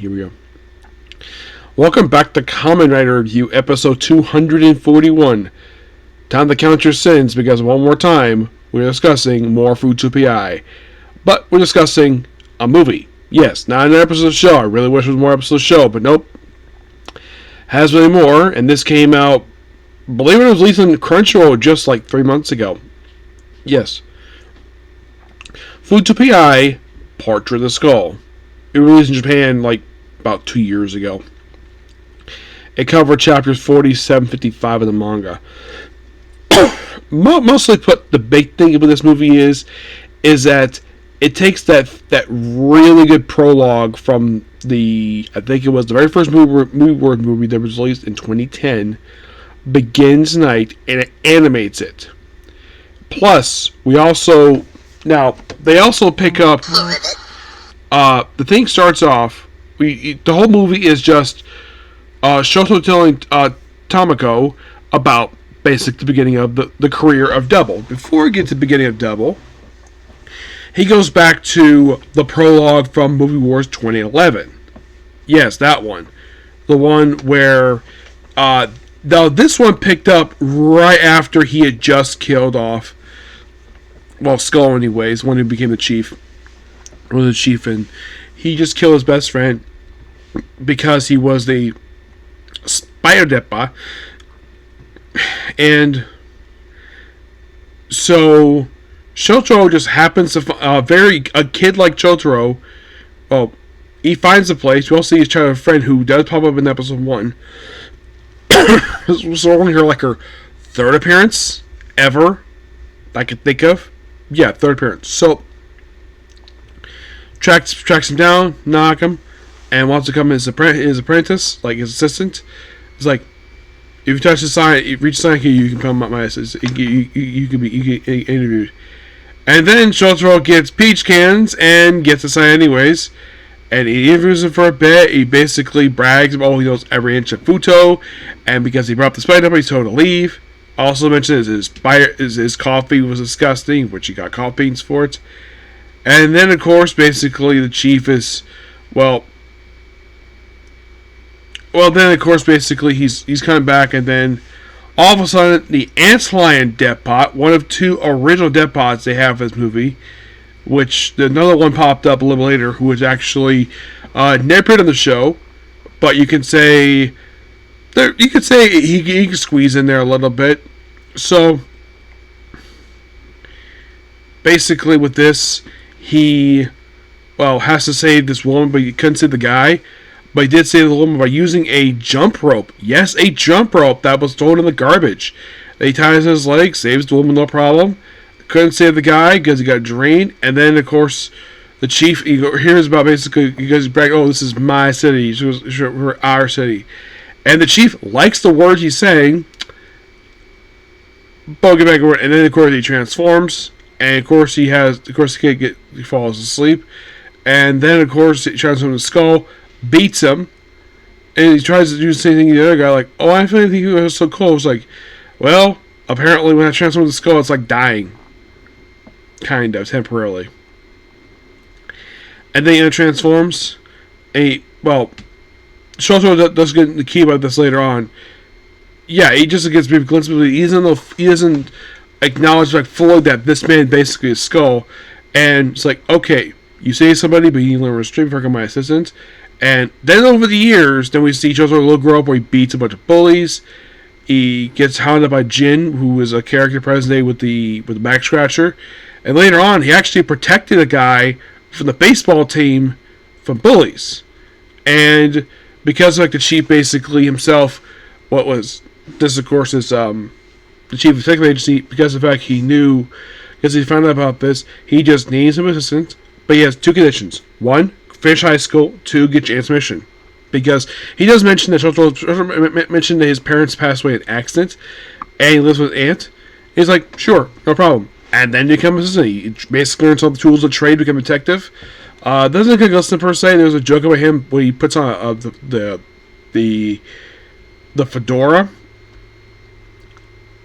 here we go. Welcome back to Kamen Rider Review, episode 241. Time to count your sins, because one more time, we're discussing more Fuuto PI. But we're discussing a movie. Yes, not an episode of the show. I really wish it was more episodes of the show, but nope. Has really more, and this came out, believe it was released on Crunchyroll just like 3 months ago. Yes. Fuuto PI, Portrait of the Skull. It was released in Japan like about 2 years ago. It covered chapters 47-55 of the manga. Mostly put, the big thing about this movie is that it takes that really good prologue from the, I think it was the very first movie that was released in 2010, Begins Night, and it animates it. Plus, they also pick up, the thing starts off, the whole movie is just Shoto telling Tamako about basically the beginning of the career of Double. Before we get to the beginning of Double, he goes back to the prologue from Movie Wars 2011. Yes, that one. The one where, now this one picked up right after he had just killed off, well, Skull anyways, one who became the chief. Was the chief, and he just killed his best friend because he was the Spider Deppa. And so Shotaro just happens to a kid like Shotaro. Well, he finds a place. We also see his childhood friend who does pop up in episode 1. This was only her third appearance ever I could think of. Yeah, third appearance. So tracks him down, knock him, and wants to come as his apprentice, like his assistant. He's like, if you touch the sign, if you reach the sign key, you can come up my assistant. You can be interviewed. And then Shotaro gets peach cans and gets the sign anyways. And he interviews him for a bit. He basically brags about he knows every inch of Fuuto, and because he brought up the spider, he's told to leave. Also mentioned his coffee was disgusting, which he got coffee beans for it. And then, of course, basically the chief is, he's coming back, and then all of a sudden, the Antlion Depot, one of 2 original Depots they have for this movie, which another one popped up a little later, who was actually never appeared on the show, but you could say he can squeeze in there a little bit. So basically, with this, he has to save this woman, but he couldn't save the guy. But he did save the woman by using a jump rope. Yes, a jump rope that was thrown in the garbage. He ties his leg, saves the woman, no problem. Couldn't save the guy because he got drained. And then, of course, the chief hears about basically, because he's bragging, this is my city, it's our city. And the chief likes the words he's saying, but get back to work. And then, of course, he transforms. And, of course, he falls asleep. And then, of course, he transforms the Skull, beats him, and he tries to do the same thing to the other guy, like, I didn't think he was so close. Like, well, apparently when I transform the Skull, it's like dying. Kind of, temporarily. And then he transforms, and Shotaro does get the key about this later on. Yeah, he just gets brief glimpses, but he doesn't acknowledge fully that this man basically is Skull. And it's like, okay, you save somebody, but you learn restraint before I become my assistant. And then over the years, then we see Shotaro grow up where he beats a bunch of bullies. He gets hounded by Jin, who is a character present with the back scratcher. And later on, he actually protected a guy from the baseball team from bullies. And because the chief basically himself, this of course is the chief of the technical agency, because of the fact he knew, because he found out about this, he just names him assistant. But he has 2 conditions. 1, finish high school. 2, get your aunt's mission. Because he does mention that Shotaro mentioned that his parents passed away in an accident, and he lives with his aunt. He's like, sure, no problem. And then he becomes assistant. He basically learns all the tools of trade, become a detective. Doesn't get listen per se. There's a joke about him when he puts on the fedora.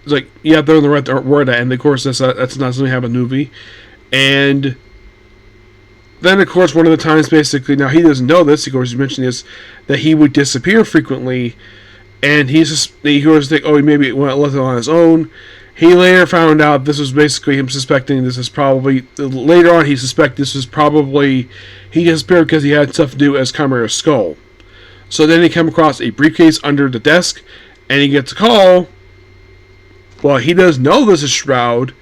It's like, yeah, they're on the right word, and of course that's not something we have in the movie. And then, of course, one of the times, basically, now he doesn't know this, of course, you mentioned this, that he would disappear frequently, and he was think, oh, he maybe went left it on his own. He later found out this was basically him suspecting this is probably, later on he suspected this was probably, he disappeared because he had stuff to do as Chimera's skull. So then he came across a briefcase under the desk, and he gets a call. Well, he doesn't know this is Shroud.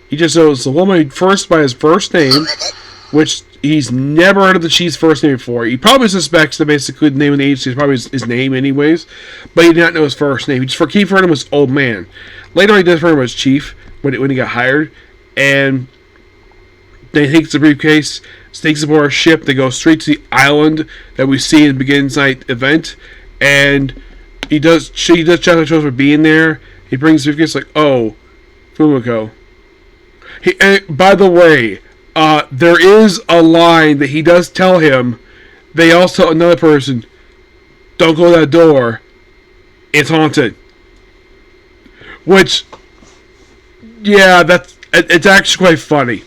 He just knows the woman first by his first name, which he's never heard of the chief's first name before. He probably suspects that basically the name of the agency is probably his name anyways, but he did not know his first name. He just heard him as Old Man. Later on, he does refer him as Chief when he got hired, and then he takes the briefcase, takes aboard a ship. They go straight to the island that we see in the Begins Night event, and he does shout out for being there. He brings the briefcase like, oh, Fumiko. By the way, there is a line that he does tell him. They also tell another person, don't go to that door. It's haunted. Which, yeah, it's actually quite funny.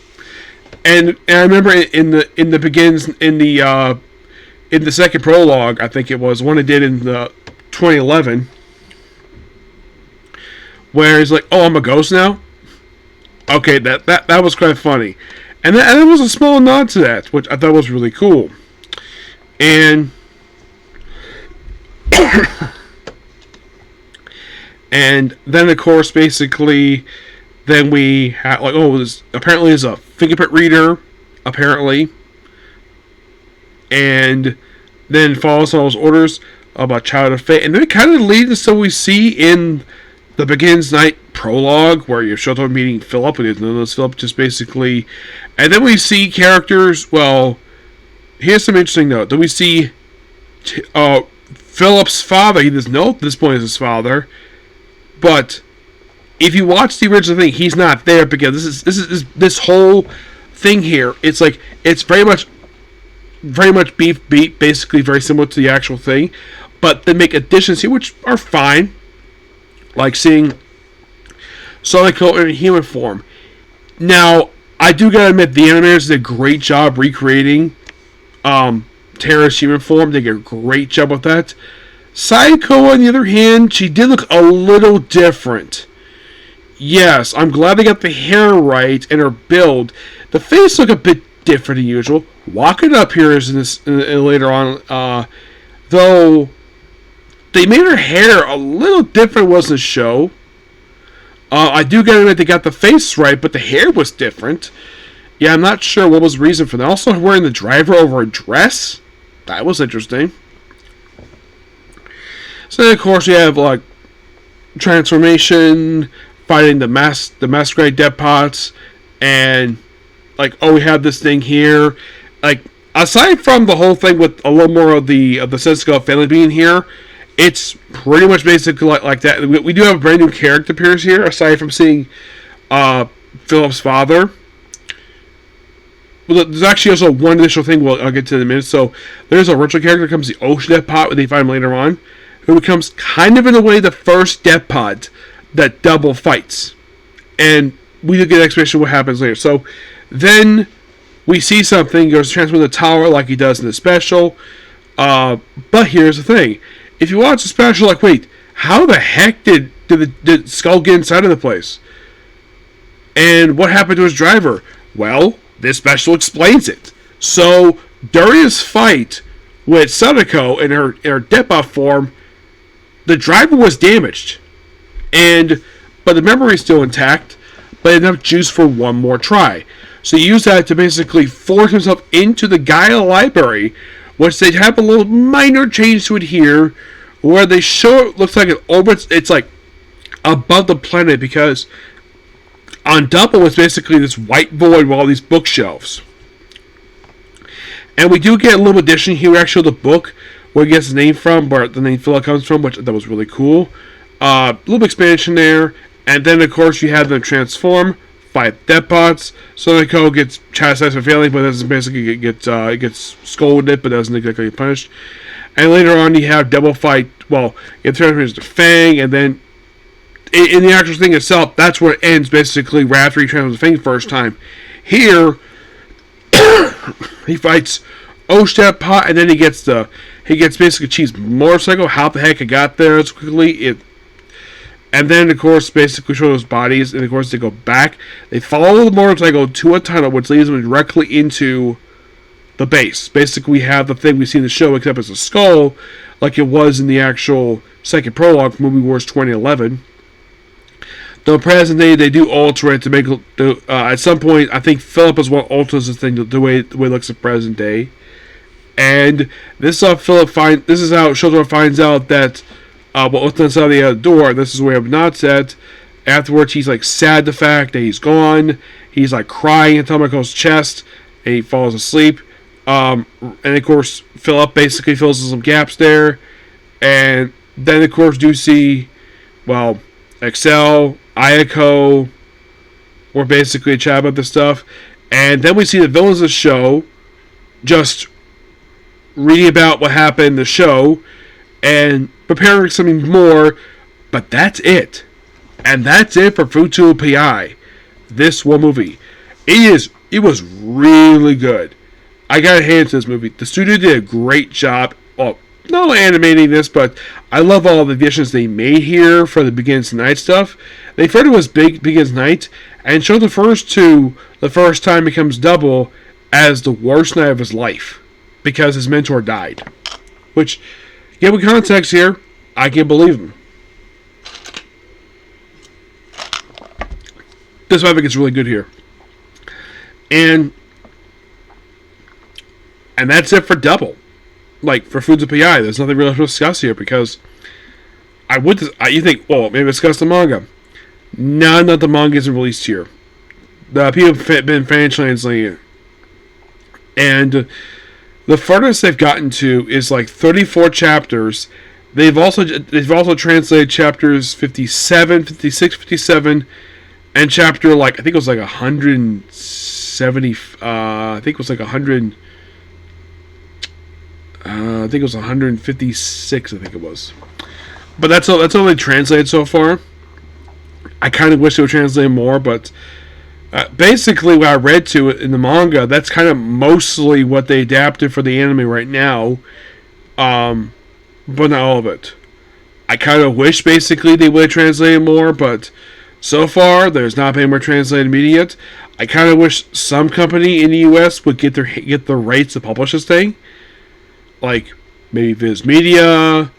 And I remember in the begins in the second prologue, I think it was one I did in the 2011, where he's like, "Oh, I'm a ghost now." Okay, that was quite funny, and that was a small nod to that, which I thought was really cool. And and then of course, basically, then we have like, oh, apparently there's a fingerprint reader, apparently, and then follows all those orders about Child of Fate, and then it kind of leads to what we see in the Begins Night prologue, where you're Shoto meeting Philip, and there's no Philip, just basically, and then we see characters. Well, here's some interesting note. Then we see Philip's father. He doesn't know at this point is his father, but if you watch the original thing, he's not there because this whole thing here. It's like it's very much beat, basically very similar to the actual thing, but they make additions here which are fine, like seeing Sonoko in human form. Now, I do gotta admit, the animators did a great job recreating Terra's human form. They did a great job with that. Saeko, on the other hand, she did look a little different. Yes, I'm glad they got the hair right and her build. The face looked a bit different than usual. Walking up here is later on, though they made her hair a little different was the show. I do get it, they got the face right, but the hair was different. Yeah, I'm not sure what was the reason for that. Also, wearing the driver over a dress. That was interesting. So then, of course, you have like transformation, fighting the masquerade dead pots, and like, oh, we have this thing here. Like, aside from the whole thing with a little more of the Sensuko family being here, it's pretty much basically like that. We do have a brand new character appears here, aside from seeing Philip's father. Well, there's actually also one additional thing I'll get to in a minute. So there's a original character that comes the Ocean Death Pod, when they find him later on, who becomes kind of in a way the first Death Pod that Double fights. And we do get an explanation of what happens later. So then we see something, he goes to transfer the tower like he does in the special. But here's the thing. If you watch the special, like, wait, how the heck did Skull get inside of the place? And what happened to his driver? Well, this special explains it. So, during his fight with Sadako in her Deppa form, the driver was damaged. But the memory is still intact, but enough juice for one more try. So he used that to basically force himself into the Gaia library, which they have a little minor change to it here, where they show it looks like it orbits, it's like above the planet, because on Double it's basically this white void with all these bookshelves. And we do get a little addition here, actually, the book where he gets his name from, where the name Philip comes from, which that was really cool. A little expansion there, and then of course you have them transform, fight Deadpots. Sonoko gets chastised for failing, but doesn't basically gets scolded, but doesn't exactly get punished. And later on, you have Double fight. Well, it turns into Fang, and then in the actual thing itself, that's where it ends. Basically, right after he transforms the Fang first time. Here, he fights Oshtet, and then he gets basically Chief's motorcycle. How the heck it got there so quickly? And then, of course, basically show those bodies, and of course they go back. They follow the motorcycle to a tunnel, which leads them directly into the base. Basically, we have the thing we see in the show, except it's a skull, like it was in the actual second prologue for Movie Wars 2011. Though present day, they do alter it to make at some point. I think Philip is what alters the thing the way it looks at present day. And this is how Shildor finds out that what was inside the other door. This is where I'm not set. Afterwards, he's like sad the fact that he's gone. He's like crying in Tomoko's chest, and he falls asleep. And of course, Philip basically fills in some gaps there. And then, of course, do see, well, Excel, Ayako, we're basically chat about this stuff. And then we see the villains of the show just reading about what happened in the show and preparing something more, but that's it. And that's it for Fuuto PI. This one movie. It was really good. I gotta hand it to this movie. The studio did a great job. Well, not animating this, but I love all the additions they made here for the Begins Night stuff. They referred to it as Begins Night and showed the first time becomes double as the worst night of his life because his mentor died. Which, yeah, with context here, I can believe him. This I think it's really good here. And that's it for Double. Like, for Fuuto PI, there's nothing really to discuss here because you think, well, maybe discuss the manga. None of the manga isn't released here. The people have been fan translating it. And the furthest they've gotten to is like 34 chapters. They've also translated chapters 57, 56, 57, and chapter I think it was like 170. I think it was like 100. I think it was 156. I think it was. But that's all they translated so far. I kind of wish they would translate more, but basically what I read to it in the manga, that's kind of mostly what they adapted for the anime right now. But not all of it. I kind of wish basically they would have translated more, but so far there's not been more translated media yet. I kind of wish some company in the US would get the rights to publish this thing. Like maybe Viz Media.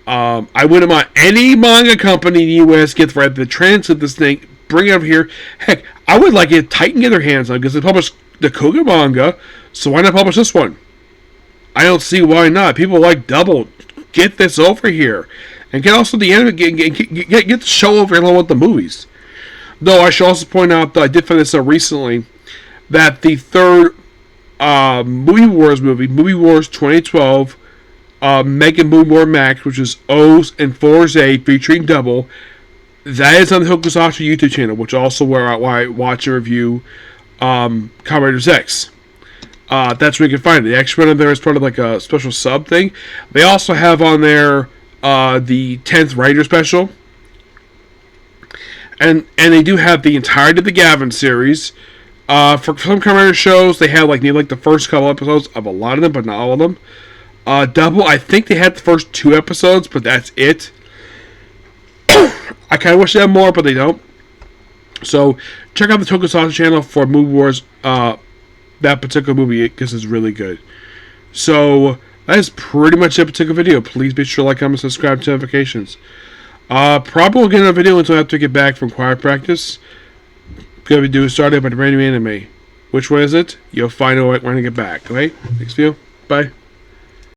I wouldn't mind any manga company in the US get the right to translate this thing, bring it over here. Heck, I would like it Titan get their hands on it because they published the Kuga manga, so why not publish this one? I don't see why not. People like Double. Get this over here. And get also the anime, get the show over here along with the movies. Though I should also point out that I did find this out recently, that the third Movie Wars movie, Movie Wars 2012, Mega Movie War Max, which is O's and 4's A featuring Double, that is on the Hokusatsu YouTube channel, which also where I watch and review Kamen Rider X. That's where you can find it. They actually went on there as part of like a special sub thing. They also have on there the 10th Rider special. And they do have the entirety of the Gavin series. For some Kamen Rider shows, they have like the first couple episodes of a lot of them, but not all of them. Double, I think they had the first 2 episodes, but that's it. I kind of wish they had more, but they don't. So, check out the Tokusatsu channel for Movie Wars, that particular movie, because it's really good. So, that is pretty much that particular video. Please be sure to like, comment, subscribe to notifications. Probably won't get another video until I have to get back from choir practice. Gonna be doing started by the brand new anime. Which one is it? You'll find out when I get back. Okay? Next video. Bye.